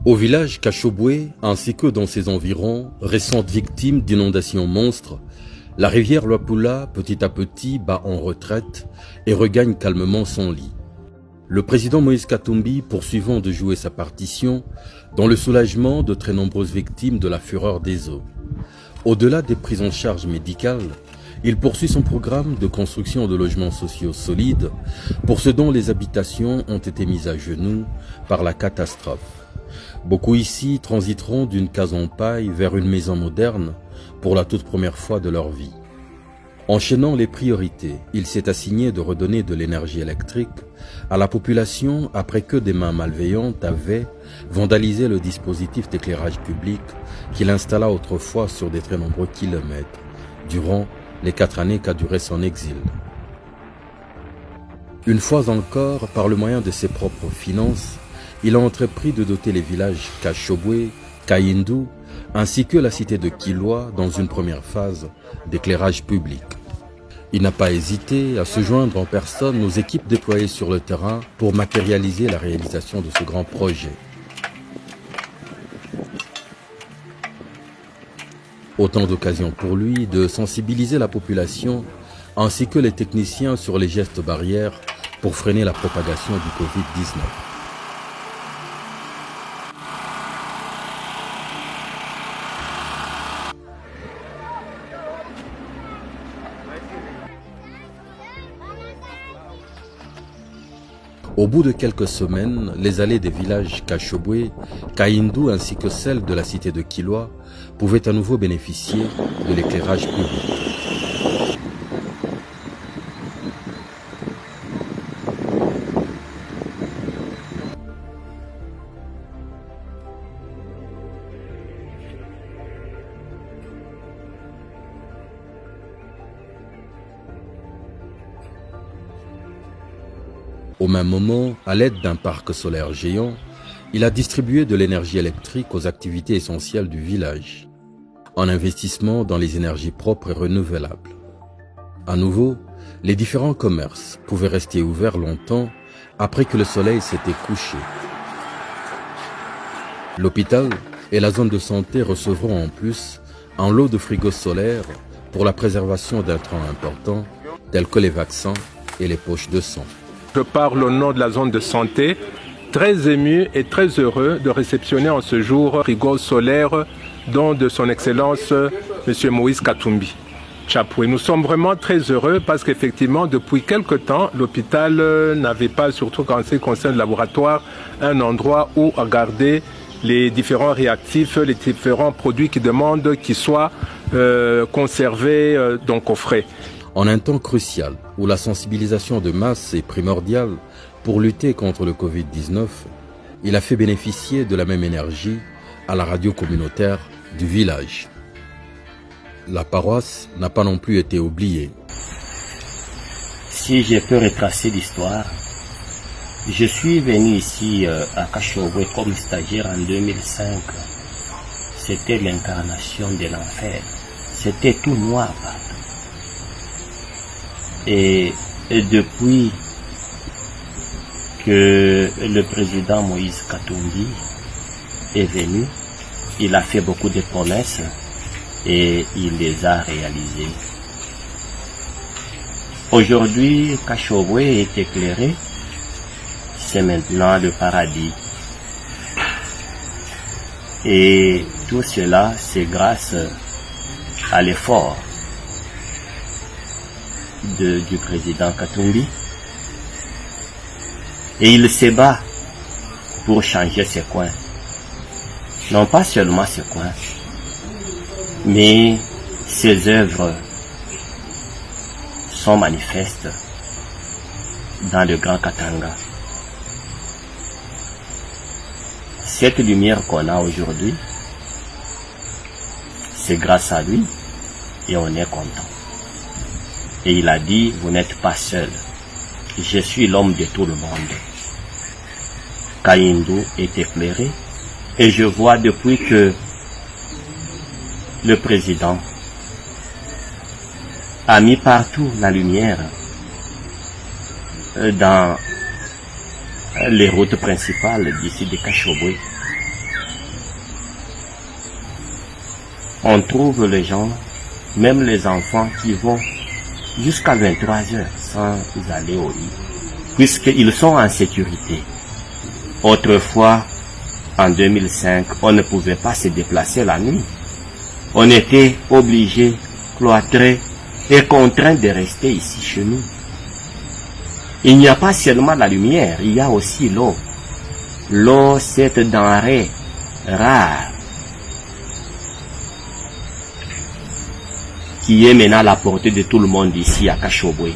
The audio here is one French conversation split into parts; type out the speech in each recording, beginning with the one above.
Au village Kachobwe, ainsi que dans ses environs, récentes victimes d'inondations monstres, la rivière Luapula, petit à petit, bat en retraite et regagne calmement son lit. Le président Moïse Katumbi poursuivant de jouer sa partition dans le soulagement de très nombreuses victimes de la fureur des eaux. Au-delà des prises en charge médicales, il poursuit son programme de construction de logements sociaux solides pour ceux dont les habitations ont été mises à genoux par la catastrophe. Beaucoup ici transiteront d'une case en paille vers une maison moderne pour la toute première fois de leur vie. Enchaînant les priorités, il s'est assigné de redonner de l'énergie électrique à la population après que des mains malveillantes avaient vandalisé le dispositif d'éclairage public qu'il installa autrefois sur des très nombreux kilomètres durant les 4 années qu'a duré son exil. Une fois encore, par le moyen de ses propres finances, il a entrepris de doter les villages Kachobwe, Kayindu, ainsi que la cité de Kilwa dans une première phase d'éclairage public. Il n'a pas hésité à se joindre en personne aux équipes déployées sur le terrain pour matérialiser la réalisation de ce grand projet. Autant d'occasions pour lui de sensibiliser la population ainsi que les techniciens sur les gestes barrières pour freiner la propagation du Covid-19. Au bout de quelques semaines, les allées des villages Kachobwe, Kayindu ainsi que celles de la cité de Kilwa pouvaient à nouveau bénéficier de l'éclairage public. Au même moment, à l'aide d'un parc solaire géant, il a distribué de l'énergie électrique aux activités essentielles du village, en investissement dans les énergies propres et renouvelables. À nouveau, les différents commerces pouvaient rester ouverts longtemps après que le soleil s'était couché. L'hôpital et la zone de santé recevront en plus un lot de frigos solaires pour la préservation d'intrants importants tels que les vaccins et les poches de sang. Je parle au nom de la zone de santé, très ému et très heureux de réceptionner en ce jour frigo solaire don de son Excellence M. Moïse Katumbi. Chapoué. Nous sommes vraiment très heureux parce qu'effectivement, depuis quelque temps, l'hôpital n'avait pas, surtout quand c'est concerne le laboratoire, un endroit où garder les différents réactifs, les différents produits qui demandent qu'ils soient conservés donc au frais. En un temps crucial où la sensibilisation de masse est primordiale pour lutter contre le Covid-19, il a fait bénéficier de la même énergie à la radio communautaire du village. La paroisse n'a pas non plus été oubliée. Si je peux retracer l'histoire, je suis venu ici à Kachobwe comme stagiaire en 2005. C'était l'incarnation de l'enfer. C'était tout noir partout. Et depuis que le président Moïse Katumbi est venu, il a fait beaucoup de promesses et il les a réalisées. Aujourd'hui, Kachobwe est éclairé, c'est maintenant le paradis. Et tout cela, c'est grâce à l'effort du président Katumbi. Et il se bat pour changer ces coins. Non pas seulement ces coins, mais ses œuvres sont manifestes dans le Grand Katanga. Cette lumière qu'on a aujourd'hui, c'est grâce à lui et on est content. Et il a dit, vous n'êtes pas seul, je suis l'homme de tout le monde. Kayindu est éclairé et je vois depuis que le président a mis partout la lumière dans les routes principales d'ici de Kachobwe. on trouve les gens, même les enfants qui vont jusqu'à 23 heures sans aller au lit, puisqu'ils sont en sécurité. Autrefois, en 2005, on ne pouvait pas se déplacer la nuit. On était obligé, cloîtré et contraint de rester ici chez nous. Il n'y a pas seulement la lumière, il y a aussi l'eau. L'eau, cette denrée rare, qui est maintenant à la portée de tout le monde ici à Kashobwe.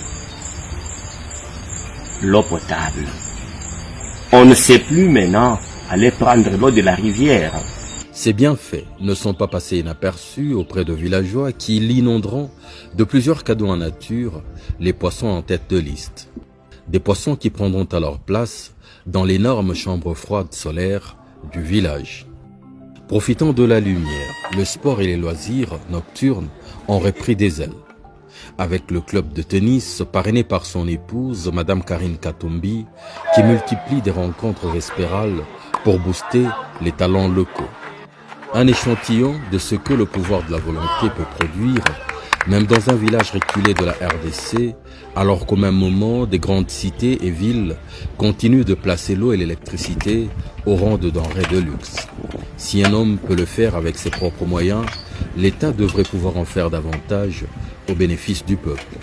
L'eau potable. On ne sait plus maintenant aller prendre l'eau de la rivière. Ces bienfaits ne sont pas passés inaperçus auprès de villageois qui l'inonderont de plusieurs cadeaux en nature, les poissons en tête de liste. Des poissons qui prendront alors place dans l'énorme chambre froide solaire du village. Profitant de la lumière, le sport et les loisirs nocturnes ont repris des ailes. Avec le club de tennis parrainé par son épouse, Madame Karine Katumbi, qui multiplie des rencontres vespérales pour booster les talents locaux. Un échantillon de ce que le pouvoir de la volonté peut produire, même dans un village reculé de la RDC, alors qu'au même moment, des grandes cités et villes continuent de placer l'eau et l'électricité au rang de denrées de luxe. Si un homme peut le faire avec ses propres moyens, l'État devrait pouvoir en faire davantage au bénéfice du peuple.